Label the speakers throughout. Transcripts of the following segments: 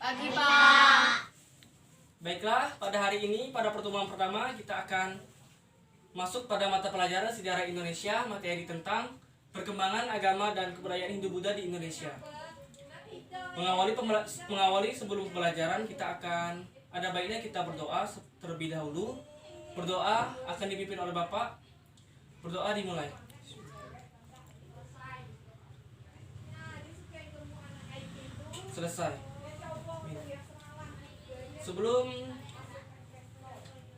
Speaker 1: Pagi, Pak.
Speaker 2: Baiklah, pada hari ini, pada pertemuan pertama, kita akan masuk pada mata pelajaran sejarah Indonesia, materi tentang perkembangan agama dan kebudayaan Hindu-Buddha di Indonesia. Mengawali sebelum pembelajaran, kita akan ada baiknya kita berdoa terlebih dahulu. Berdoa akan dipimpin oleh Bapak. Berdoa dimulai. Selesai. Sebelum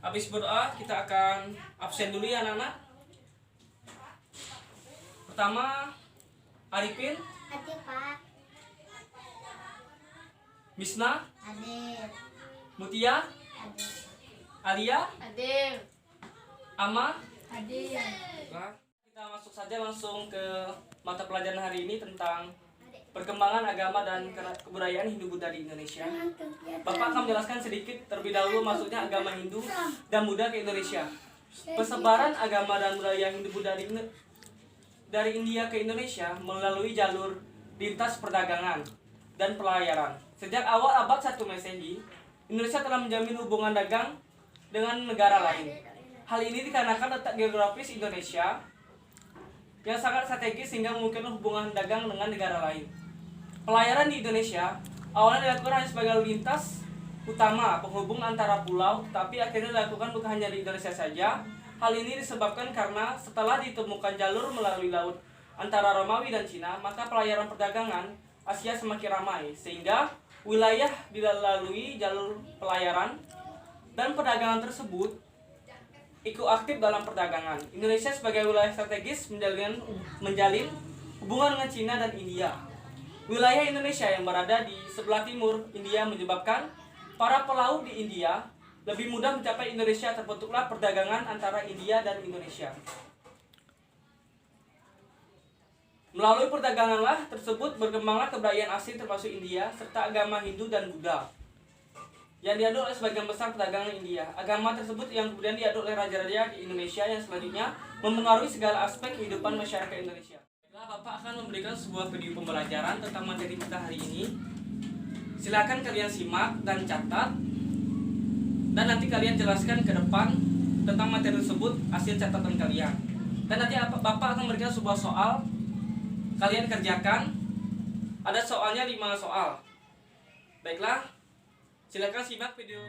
Speaker 2: habis berdoa, kita akan absen dulu ya anak-anak. Pertama, Arifin,
Speaker 3: Hadir, Pak.
Speaker 2: Misna,
Speaker 3: Hadir.
Speaker 2: Mutia,
Speaker 3: Hadir.
Speaker 2: Alia,
Speaker 1: Hadir.
Speaker 2: Ama.
Speaker 1: Hadir.
Speaker 2: Nah, kita masuk saja langsung ke mata pelajaran hari ini tentang perkembangan agama dan kebudayaan Hindu-Buddha di Indonesia. Bapak akan menjelaskan sedikit terlebih dahulu masuknya agama Hindu dan Buddha ke Indonesia. Persebaran agama dan budaya Hindu-Buddha dari India ke Indonesia melalui jalur lintas perdagangan dan pelayaran. Sejak awal abad 1 Masehi, Indonesia telah menjamin hubungan dagang dengan negara lain. Hal ini dikarenakan letak geografis Indonesia yang sangat strategis sehingga memungkinkan hubungan dagang dengan negara lain. Pelayaran di Indonesia awalnya dilakukan hanya sebagai lintas utama penghubung antara pulau, tetapi akhirnya dilakukan bukan hanya di Indonesia saja. Hal ini disebabkan karena setelah ditemukan jalur melalui laut antara Romawi dan Cina, maka pelayaran perdagangan Asia semakin ramai, sehingga wilayah dilalui jalur pelayaran dan perdagangan tersebut ikut aktif dalam perdagangan. Indonesia sebagai wilayah strategis menjalin hubungan dengan Cina dan India. Wilayah Indonesia yang berada di sebelah timur India menyebabkan para pelaut di India lebih mudah mencapai Indonesia. Terbentuklah perdagangan antara India dan Indonesia. Melalui perdaganganlah tersebut berkembanglah kebudayaan asing termasuk India serta agama Hindu dan Buddha yang diadopsi oleh sebagian besar perdagangan India. Agama tersebut yang kemudian diadopsi oleh raja-raja di Indonesia yang selanjutnya mempengaruhi segala aspek kehidupan masyarakat Indonesia. Bapak akan memberikan sebuah video pembelajaran tentang materi kita hari ini. Silakan kalian simak dan catat, dan nanti kalian jelaskan ke depan tentang materi tersebut hasil catatan kalian. Dan nanti Bapak akan memberikan sebuah soal, kalian kerjakan. Ada soalnya 5 soal. Baiklah, silakan simak video.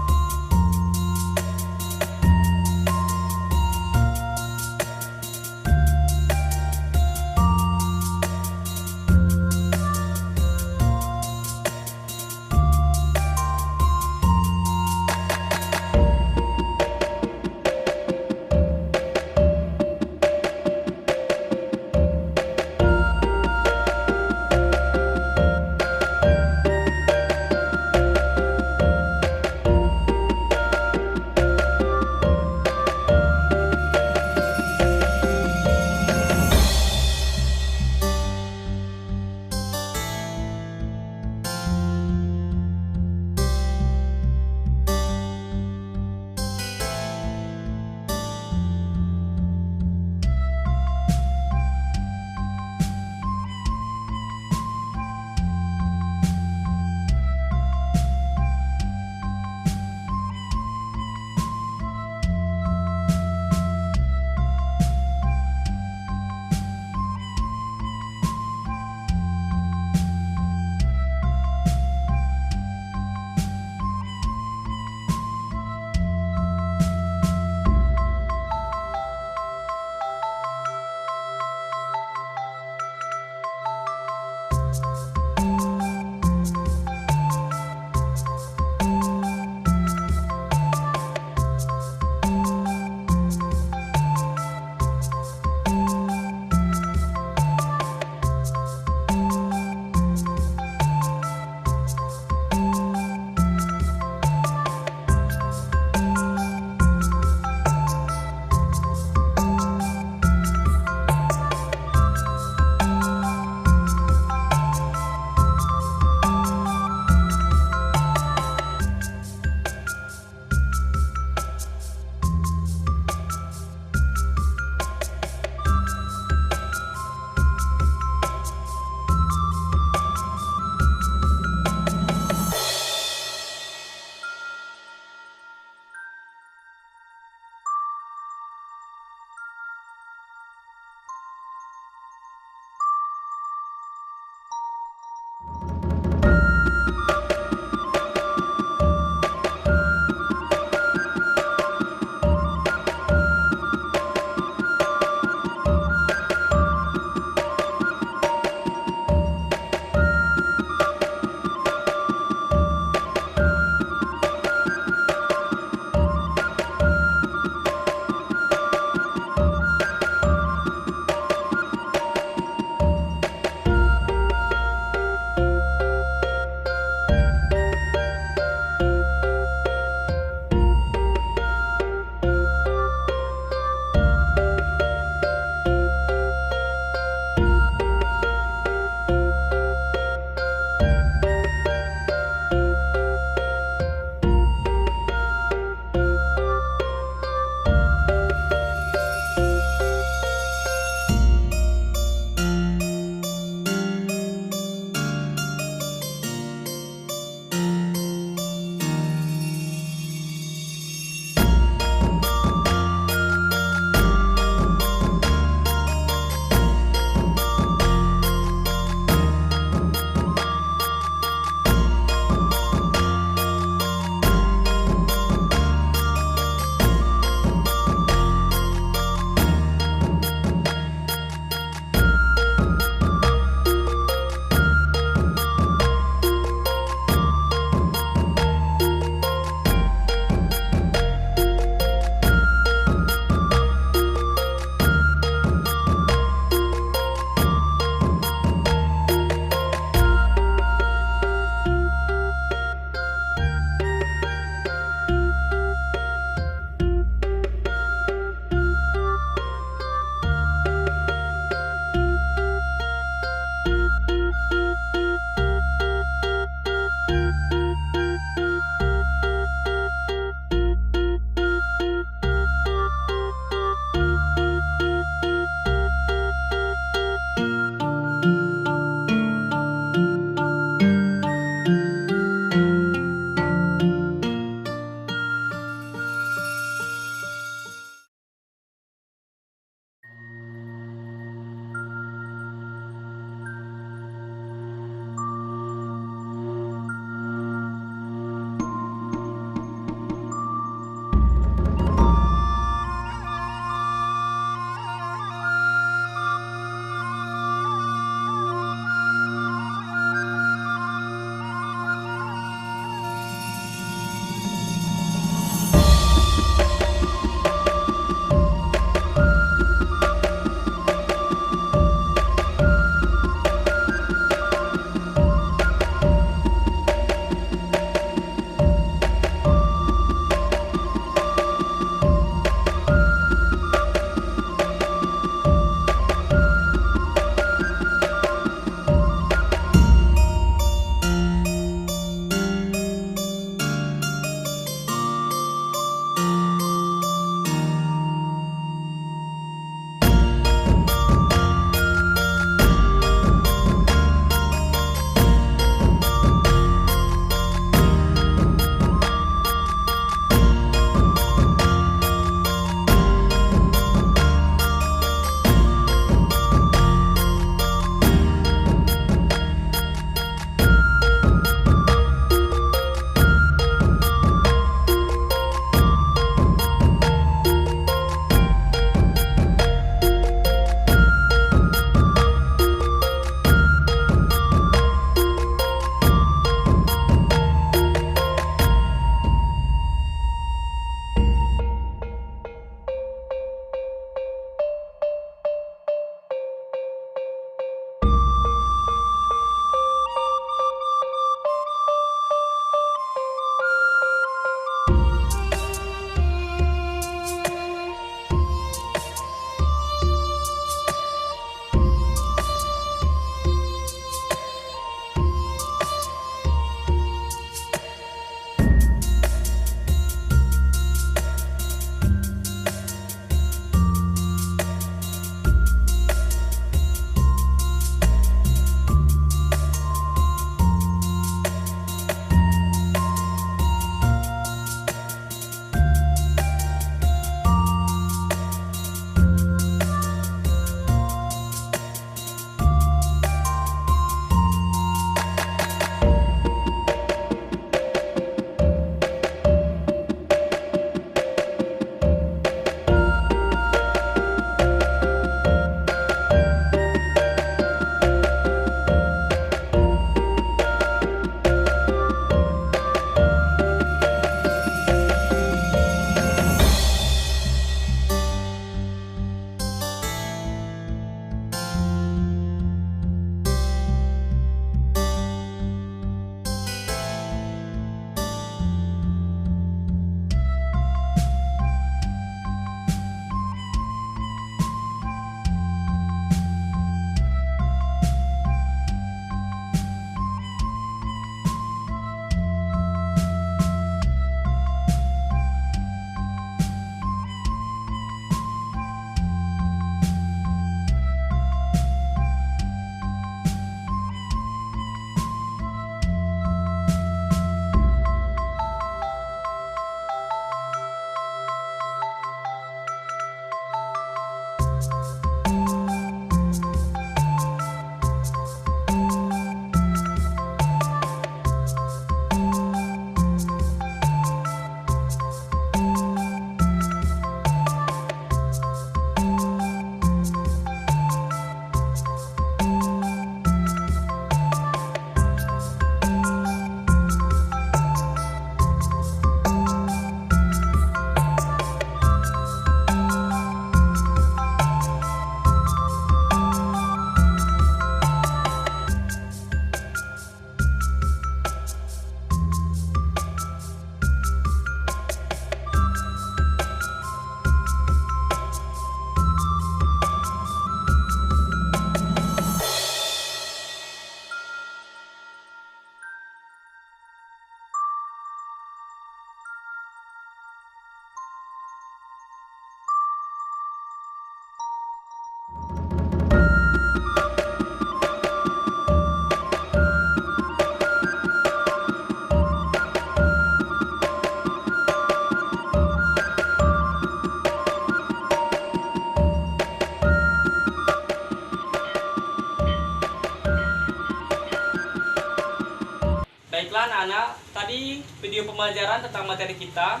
Speaker 2: video pembelajaran tentang materi kita.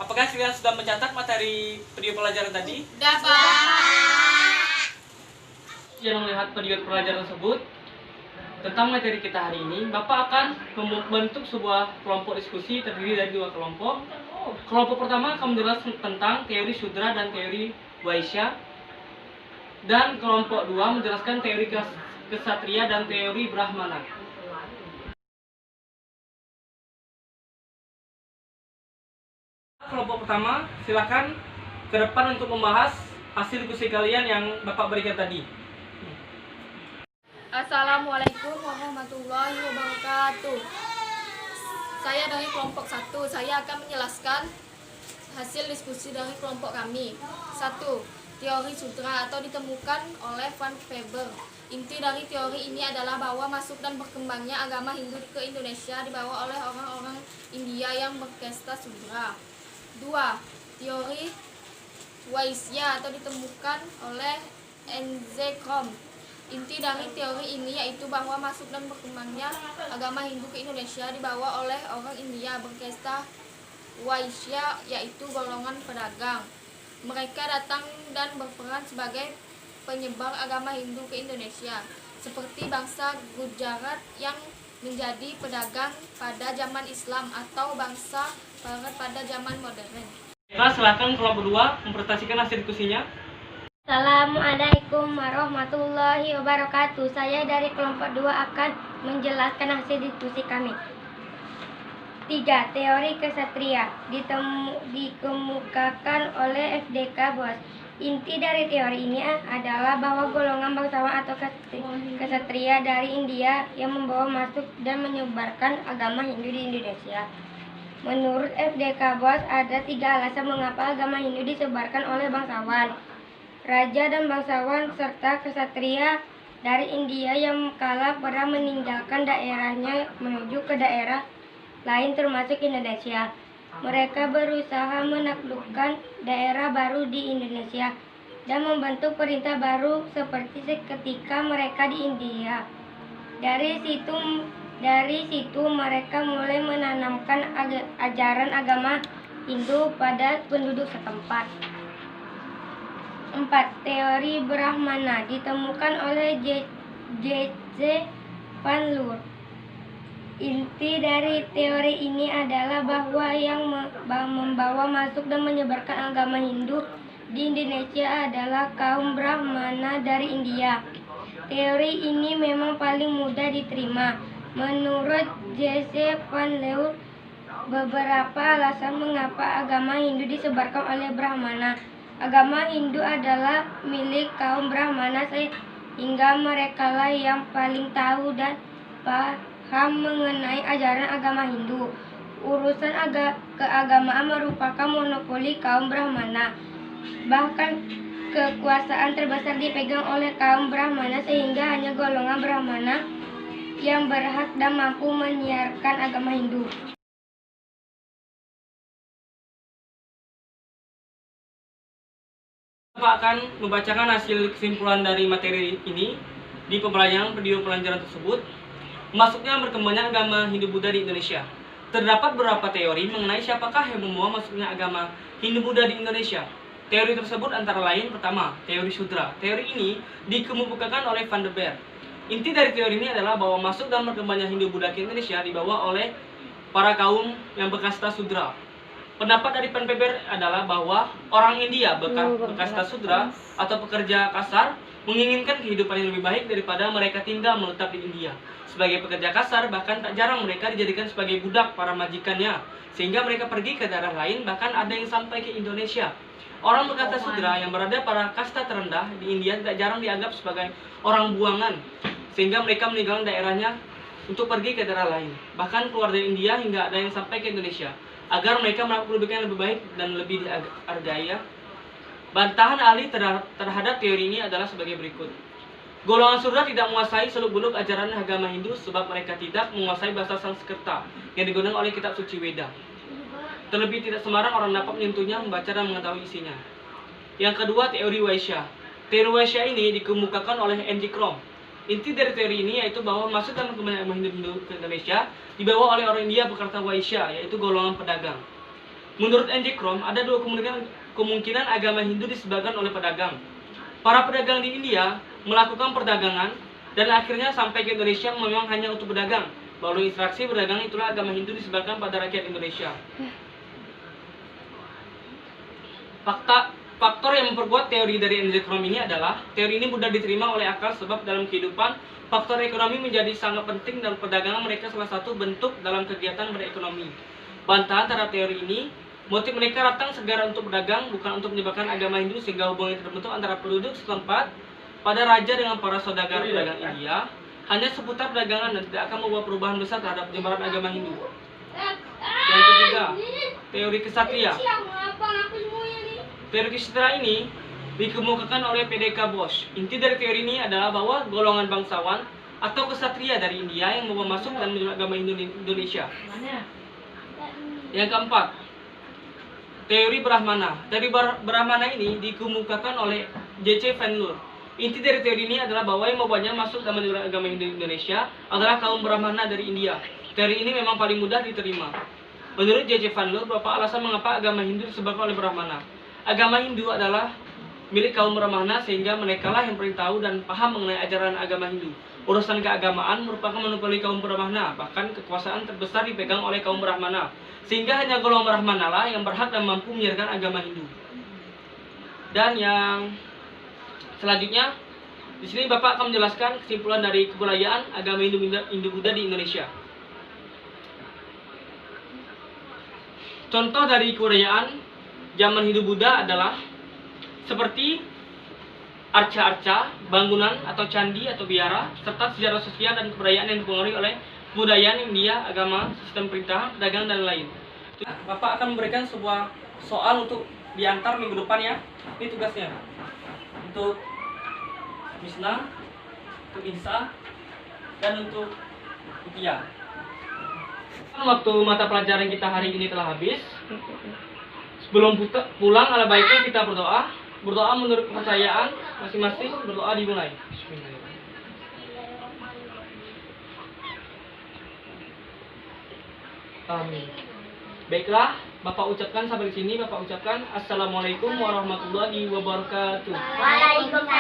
Speaker 2: Apakah kalian sudah mencatat materi video pelajaran tadi?
Speaker 1: Dapat.
Speaker 2: Yang melihat video pelajaran tersebut tentang materi kita hari ini, Bapak akan membentuk sebuah kelompok diskusi terdiri dari 2 kelompok. Kelompok pertama akan menjelaskan tentang teori Sudra dan teori Waisya, dan kelompok 2 menjelaskan teori Kesatria dan teori Brahmana. Kelompok pertama, silakan ke depan untuk membahas hasil diskusi kalian yang Bapak berikan tadi.
Speaker 3: Assalamualaikum warahmatullahi wabarakatuh. Saya dari kelompok 1. Saya akan menjelaskan hasil diskusi dari kelompok kami. 1. Teori Sudra atau ditemukan oleh Van Weber. Inti dari teori ini adalah bahwa masuk dan berkembangnya agama Hindu ke Indonesia dibawa oleh orang-orang India yang berkasta Sudra. 2. Teori Waisya atau ditemukan oleh N.Z. Krom. Inti dari teori ini yaitu bahwa masuk dan berkembangnya agama Hindu ke Indonesia dibawa oleh orang India berkasta Waisya, yaitu golongan pedagang. Mereka datang dan berperan sebagai penyebar agama Hindu ke Indonesia, seperti bangsa Gujarat yang menjadi pedagang pada zaman Islam atau bangsa Barat pada zaman modern.
Speaker 2: Silakan kelompok 2 mempresentasikan hasil diskusinya.
Speaker 4: Assalamualaikum warahmatullahi wabarakatuh. Saya dari kelompok 2 akan menjelaskan hasil diskusi kami. 3. Teori Kesatria dikemukakan oleh FDK Bos. Inti dari teori ini adalah bahwa golongan bangsawan atau kesatria dari India yang membawa masuk dan menyebarkan agama Hindu di Indonesia. Menurut FDK Bos, ada 3 alasan mengapa agama Hindu disebarkan oleh bangsawan, raja dan bangsawan, serta kesatria dari India yang kala pernah meninggalkan daerahnya menuju ke daerah lain termasuk Indonesia. Mereka berusaha menaklukkan daerah baru di Indonesia dan membentuk perintah baru seperti ketika mereka di India. Dari situ mereka mulai menanamkan ajaran agama Hindu pada penduduk setempat. 4. Teori Brahmana ditemukan oleh J.C. Van Leur. Inti dari teori ini adalah bahwa yang membawa masuk dan menyebarkan agama Hindu di Indonesia adalah kaum Brahmana dari India. Teori ini memang paling mudah diterima. Menurut J.C. Van Leur, beberapa alasan mengapa agama Hindu disebarkan oleh Brahmana. Agama Hindu adalah milik kaum Brahmana sehingga merekalah yang paling tahu dan paham mengenai ajaran agama Hindu. Urusan keagamaan merupakan monopoli kaum Brahmana. Bahkan kekuasaan terbesar dipegang oleh kaum Brahmana sehingga hanya golongan Brahmana yang berhak dan mampu menyiarkan agama Hindu.
Speaker 2: Bapak akan membacakan hasil kesimpulan dari materi ini di pembelajaran video pelajaran tersebut. Masuknya berkembangnya agama Hindu-Buddha di Indonesia. Terdapat beberapa teori mengenai siapakah yang membawa masuknya agama Hindu-Buddha di Indonesia. Teori tersebut antara lain, pertama, teori Sudra. Teori ini dikemukakan oleh Van der Beer. Inti dari teori ini adalah bahwa masuk dan berkembangnya Hindu-Buddha ke Indonesia dibawa oleh para kaum yang berkasta Sudra. Pendapat dari Van der Beer adalah bahwa orang India berkasta Sudra atau pekerja kasar menginginkan kehidupan yang lebih baik daripada mereka tinggal menetap di India. Sebagai pekerja kasar, bahkan tak jarang mereka dijadikan sebagai budak para majikannya, sehingga mereka pergi ke daerah lain, bahkan ada yang sampai ke Indonesia. Orang berkasta Sudra yang berada pada kasta terendah di India tidak jarang dianggap sebagai orang buangan, sehingga mereka meninggalkan daerahnya untuk pergi ke daerah lain, bahkan keluar dari India hingga ada yang sampai ke Indonesia, agar mereka mendapat kedudukan yang lebih baik dan lebih dihargai. Bantahan ahli terhadap teori ini adalah sebagai berikut. Golongan Sudra tidak menguasai seluk-beluk ajaran agama Hindu sebab mereka tidak menguasai bahasa Sanskerta yang digunakan oleh kitab suci Weda. Terlebih tidak sembarang orang dapat menyentuhnya, membaca dan mengetahui isinya. Yang kedua, teori Waisya. Teori Waisya ini dikemukakan oleh N.G. Krom. Inti dari teori ini yaitu bahwa masuk dalam perkembangan agama Hindu ke Indonesia dibawa oleh orang India berkata Waisya, yaitu golongan pedagang. Menurut N.J. Krom, ada dua kemungkinan agama Hindu disebarkan oleh pedagang. Para pedagang di India melakukan perdagangan dan akhirnya sampai ke Indonesia memang hanya untuk berdagang. Melalui interaksi perdagangan itulah agama Hindu disebarkan pada rakyat Indonesia. Faktor yang memperkuat teori dari N.J. Krom ini adalah teori ini mudah diterima oleh akal sebab dalam kehidupan faktor ekonomi menjadi sangat penting dan perdagangan mereka salah satu bentuk dalam kegiatan berekonomi. Bantahan terhadap teori ini, motif mereka datang segera untuk berdagang bukan untuk menyebarkan agama Hindu sehingga hubungan yang terbentuk antara penduduk setempat pada raja dengan para saudagar pedagang India hanya seputar perdagangan dan tidak akan membawa perubahan besar terhadap penyebaran agama Hindu. Yang ketiga, teori kesatria. Teori kesatria ini dikemukakan oleh P.D.K. Bose. Inti dari teori ini adalah bahwa golongan bangsawan atau kesatria dari India yang membawa masuk dan menyebarkan agama Hindu di Indonesia. Yang keempat, teori Brahmana. Teori Brahmana ini dikemukakan oleh J.C. Van Leur. Inti dari teori ini adalah bahwa yang membawanya masuk dan menyebarkan agama Hindu di Indonesia adalah kaum Brahmana dari India. Teori ini memang paling mudah diterima. Menurut J.C. Van Leur, beberapa alasan mengapa agama Hindu disebarkan oleh Brahmana. Agama Hindu adalah milik kaum Brahmana sehingga merekalah yang paling tahu dan paham mengenai ajaran agama Hindu. Urusan keagamaan merupakan monopoli kaum Brahmana, bahkan kekuasaan terbesar dipegang oleh kaum Brahmana. Sehingga hanya golongan Brahmana lah yang berhak dan mampu menyiarkan agama Hindu. Dan yang selanjutnya, di sini Bapak akan menjelaskan kesimpulan dari kebudayaan agama Hindu-Buddha di Indonesia. Contoh dari kebudayaan zaman Hindu-Buddha adalah seperti arca-arca, bangunan atau candi atau biara, serta sejarah sosial dan kebudayaan yang dipengaruhi oleh kebudayaan India, agama, sistem perintah, dagang, dan lain. Bapak akan memberikan sebuah soal untuk diantar minggu depan ya. Ini tugasnya. Untuk Misna, untuk Insa, dan untuk Ukia. Waktu mata pelajaran kita hari ini telah habis. Sebelum pulang, ala baiknya kita berdoa. Berdoa menurut kepercayaan masing-masing. Berdoa dimulai. Amin. Baiklah, Bapak ucapkan sampai di sini. Bapak ucapkan Assalamualaikum warahmatullahi wabarakatuh.
Speaker 1: Waalaikumsalam.